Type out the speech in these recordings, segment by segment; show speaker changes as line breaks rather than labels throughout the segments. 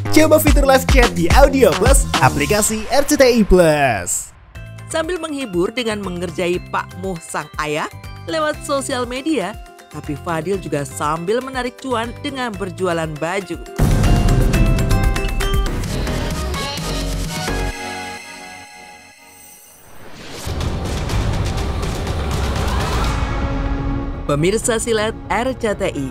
Coba fitur live chat di Audio Plus, aplikasi RCTI Plus.
Sambil menghibur dengan mengerjai Pak Muh sang ayah lewat sosial media, tapi Fadil juga sambil menarik cuan dengan berjualan baju. Pemirsa Silat RCTI,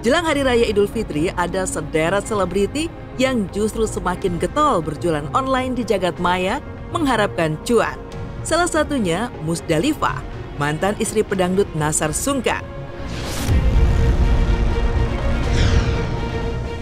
jelang Hari Raya Idul Fitri ada sederet selebriti yang justru semakin getol berjualan online di jagat maya mengharapkan cuan. Salah satunya Musdalifah, mantan istri pedangdut Nassar Sungkar.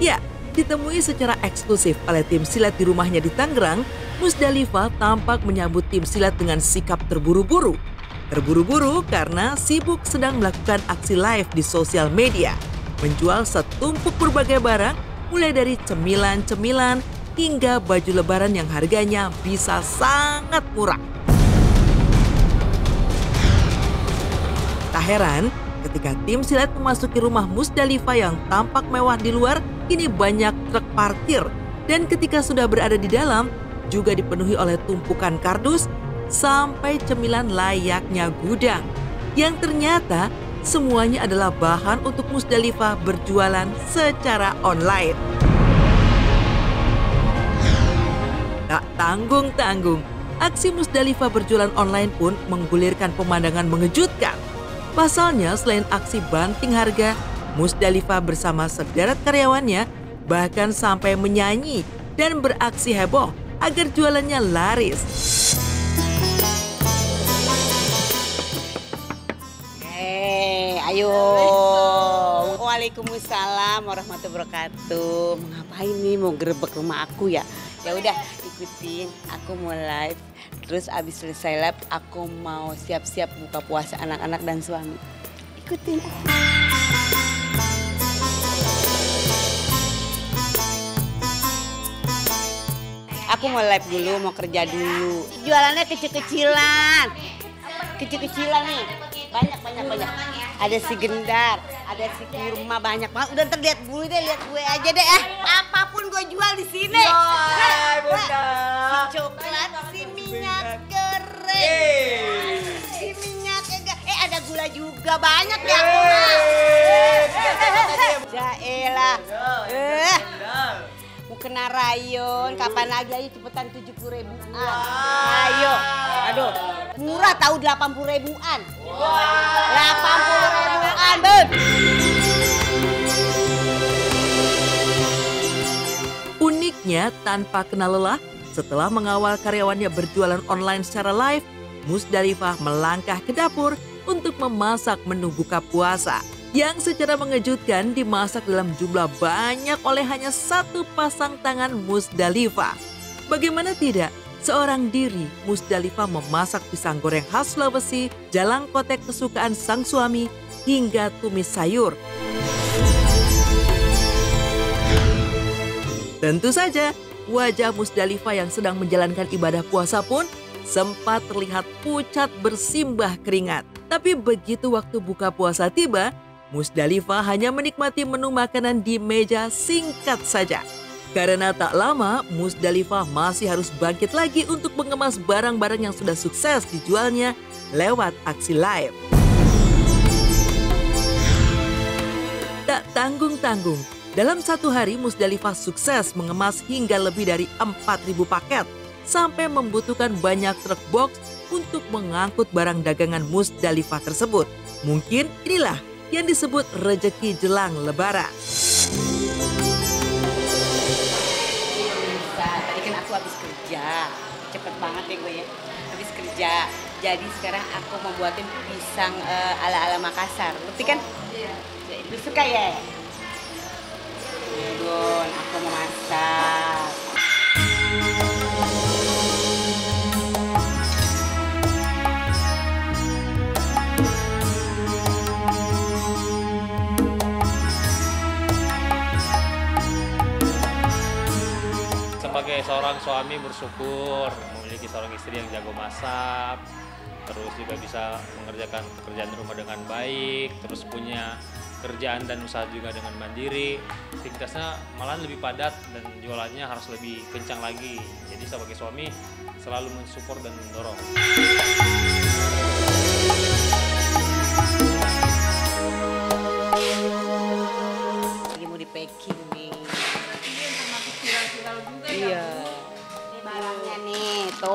Ya, ditemui secara eksklusif oleh tim silat di rumahnya di Tangerang, Musdalifah tampak menyambut tim silat dengan sikap terburu-buru. Terburu-buru karena sibuk sedang melakukan aksi live di sosial media, menjual setumpuk berbagai barang, mulai dari cemilan-cemilan hingga baju lebaran yang harganya bisa sangat murah. Tak heran ketika tim silat memasuki rumah Musdalifah yang tampak mewah di luar, kini banyak truk parkir, dan ketika sudah berada di dalam juga dipenuhi oleh tumpukan kardus sampai cemilan layaknya gudang, yang ternyata semuanya adalah bahan untuk Musdalifah berjualan secara online. Tak tanggung-tanggung, aksi Musdalifah berjualan online pun menggulirkan pemandangan mengejutkan. Pasalnya selain aksi banting harga, Musdalifah bersama sederet karyawannya bahkan sampai menyanyi dan beraksi heboh agar jualannya laris.
Ayo, waalaikumsalam warahmatullahi wabarakatuh. Mau ngapain nih? Mau gerebek rumah aku ya? Ya udah, ikutin. Aku mau live. Terus abis selesai live, aku mau siap-siap buka puasa anak-anak dan suami. Ikutin. Aku mau live dulu, mau kerja dulu. Jualannya kecil-kecilan. Kecil-kecilan nih. Banyak. Ada si gendar, ada si kurma, banyak banget. Udah ntar lihat gue deh, lihat gue aja deh. Apapun gue jual di sini. Si coklat, si minyak goreng, si minyak ada gula juga banyak ya. Jaelah. Mau kena rayon, kapan lagi? Ayo cepetan 70.000-an. Ayo, aduh, murah tahu 80.000-an. 80.000-an, Ben.
Uniknya, tanpa kenal lelah, setelah mengawal karyawannya berjualan online secara live, Musdalifah melangkah ke dapur untuk memasak menu buka puasa yang secara mengejutkan dimasak dalam jumlah banyak oleh hanya satu pasang tangan Musdalifah. Bagaimana tidak, seorang diri Musdalifah memasak pisang goreng khas Sulawesi, jalang kotek kesukaan sang suami, hingga tumis sayur. Tentu saja, wajah Musdalifah yang sedang menjalankan ibadah puasa pun sempat terlihat pucat bersimbah keringat. Tapi begitu waktu buka puasa tiba, Musdalifah hanya menikmati menu makanan di meja singkat saja. Karena tak lama, Musdalifah masih harus bangkit lagi untuk mengemas barang-barang yang sudah sukses dijualnya lewat aksi live. Tak tanggung-tanggung, dalam satu hari Musdalifah sukses mengemas hingga lebih dari 4.000 paket sampai membutuhkan banyak truk box untuk mengangkut barang dagangan Musdalifah tersebut. Mungkin inilah yang disebut rejeki jelang lebaran.
Tadi kan aku habis kerja, cepet banget ya gue ya, habis kerja. Jadi sekarang aku mau buatin pisang ala-ala Makassar, ngerti kan? Iya. Itu suka ya? Gun, aku mau masak.
Sebagai seorang suami bersyukur memiliki seorang istri yang jago masak, terus juga bisa mengerjakan pekerjaan rumah dengan baik, terus punya kerjaan dan usaha juga dengan mandiri, aktivitasnya malah lebih padat dan jualannya harus lebih kencang lagi. Jadi sebagai suami selalu mensupport dan mendorong.
Lagi mau di packing nih.
Viral-viral juga ya.
Iya. Ini barangnya nih, tuh.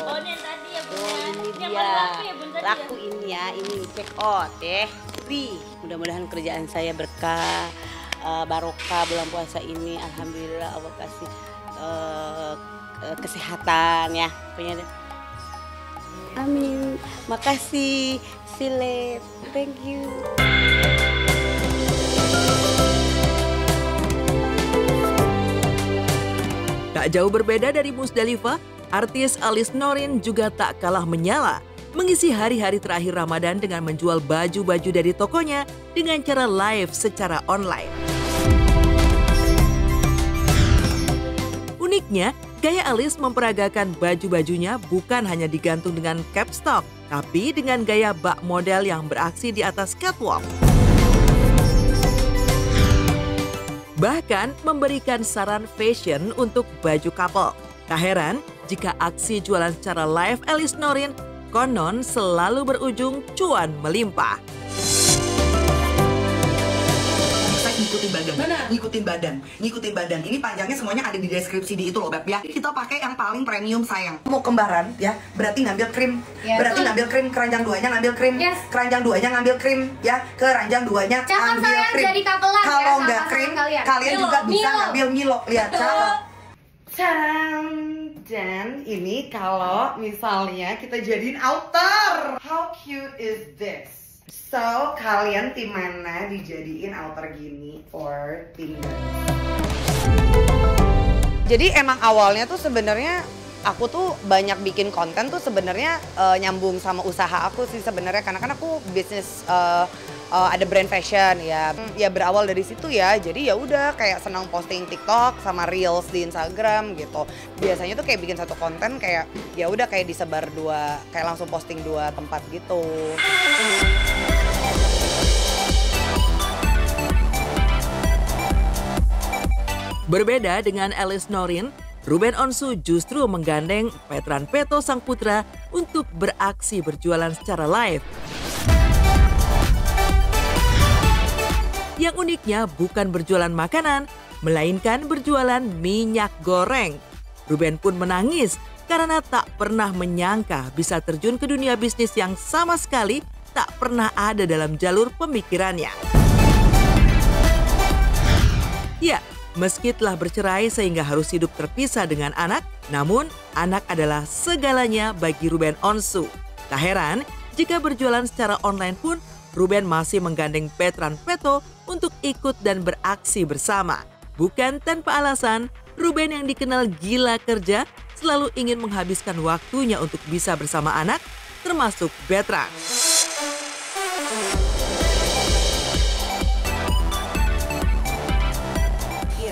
Oh, ini yang tadi ya, Bun.
Tuh,
Ya.
ini
Yang
dia.
paling laku ya, Bun, tadi
Laku
ya?
ini ya, ini check out ya. Free. Mudah-mudahan kerjaan saya berkah, barokah bulan puasa ini. Alhamdulillah Allah kasih kesehatan ya. Pokoknya deh. Amin. Makasih, Silep. Thank you.
Tak jauh berbeda dari Musdalifah, artis Alice Norin juga tak kalah menyala. Mengisi hari-hari terakhir Ramadan dengan menjual baju-baju dari tokonya dengan cara live secara online. Uniknya, gaya Alice memperagakan baju-bajunya bukan hanya digantung dengan capstock, tapi dengan gaya bak model yang beraksi di atas catwalk. Bahkan memberikan saran fashion untuk baju couple. Tak heran jika aksi jualan secara live Alice Norin konon selalu berujung cuan melimpah.
Ngikutin badan, ngikutin badan. Ini panjangnya semuanya ada di deskripsi di itu loh, Beb ya. Kita pakai yang paling premium sayang. Mau kembaran ya, berarti ngambil krim. Berarti ngambil krim, keranjang duanya ngambil krim. Keranjang duanya ngambil krim ya, keranjang duanya
Jangan
ambil
sayang
krim.
jadi kapelan ya
Kalau
sama
nggak
pasangan
krim,
kalian.
kalian
Milo,
juga bisa
Milo.
ngambil Milo. Lihat cakep. Dan ini kalau misalnya kita jadiin outer. How cute is this? So, kalian tim mana dijadiin outer gini for Tinder?
Jadi emang awalnya tuh sebenarnya aku tuh banyak bikin konten tuh sebenarnya nyambung sama usaha aku sih sebenarnya, karena kan aku bisnis ada brand fashion ya. Ya berawal dari situ ya. Jadi ya udah kayak senang posting TikTok sama Reels di Instagram gitu. Biasanya tuh kayak bikin satu konten kayak ya udah kayak disebar dua, kayak langsung posting dua tempat gitu.
Berbeda dengan Alice Norin, Ruben Onsu justru menggandeng Petran Peto sang putra untuk beraksi berjualan secara live. Yang uniknya bukan berjualan makanan, melainkan berjualan minyak goreng. Ruben pun menangis karena tak pernah menyangka bisa terjun ke dunia bisnis yang sama sekali tak pernah ada dalam jalur pemikirannya. Ya, meski telah bercerai sehingga harus hidup terpisah dengan anak, namun anak adalah segalanya bagi Ruben Onsu. Tak heran jika berjualan secara online pun, Ruben masih menggandeng Petran Peto untuk ikut dan beraksi bersama. Bukan tanpa alasan, Ruben yang dikenal gila kerja selalu ingin menghabiskan waktunya untuk bisa bersama anak, termasuk Petran.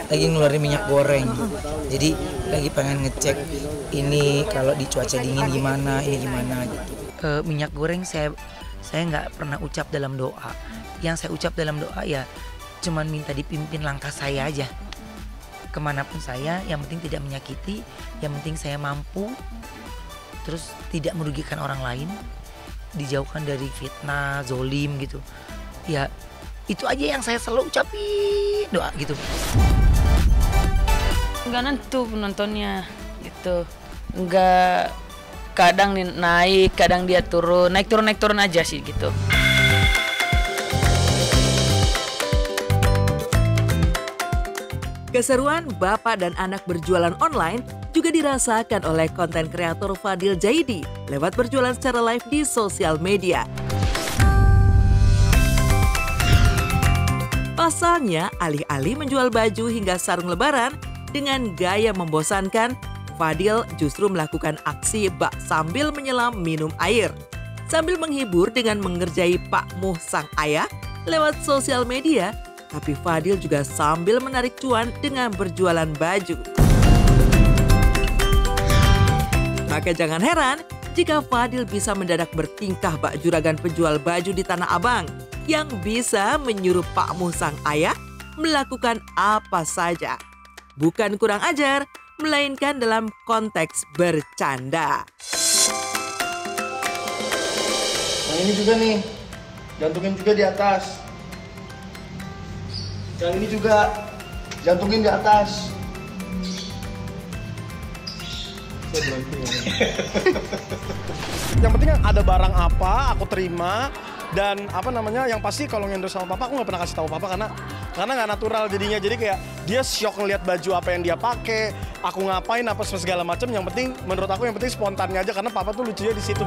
Lagi ngeluarin minyak goreng, jadi lagi pengen ngecek ini kalau di cuaca dingin gimana, ini gimana gitu. Minyak goreng saya nggak pernah ucap dalam doa. Yang saya ucap dalam doa ya cuman minta dipimpin langkah saya aja. Kemanapun saya, yang penting tidak menyakiti, yang penting saya mampu, terus tidak merugikan orang lain, dijauhkan dari fitnah, zolim gitu. Ya itu aja yang saya selalu ucapin doa gitu.
Enggak nentu penontonnya gitu, enggak, kadang naik, kadang dia turun, naik turun aja sih gitu.
Keseruan bapak dan anak berjualan online juga dirasakan oleh konten kreator Fadil Jaidi lewat berjualan secara live di sosial media. Pasalnya, alih-alih menjual baju hingga sarung lebaran dengan gaya membosankan, Fadil justru melakukan aksi bak sambil menyelam minum air. Sambil menghibur dengan mengerjai Pak Muh sang ayah lewat sosial media, tapi Fadil juga sambil menarik cuan dengan berjualan baju. Maka jangan heran jika Fadil bisa mendadak bertingkah bak juragan penjual baju di Tanah Abang. yang bisa menyuruh Pak Muh sang ayah melakukan apa saja. Bukan kurang ajar, melainkan dalam konteks bercanda.
Yang ini juga nih, jantungin juga di atas. Yang ini juga, jantungin di atas.
Yang penting ada barang apa, aku terima. Dan apa namanya, yang pasti kalau ngendorse sama papa, aku nggak pernah kasih tahu papa karena nggak natural jadinya. Jadi kayak dia shock ngeliat baju apa yang dia pakai, aku ngapain apa segala macam. Yang penting menurut aku yang penting spontannya aja karena papa tuh lucunya di situ.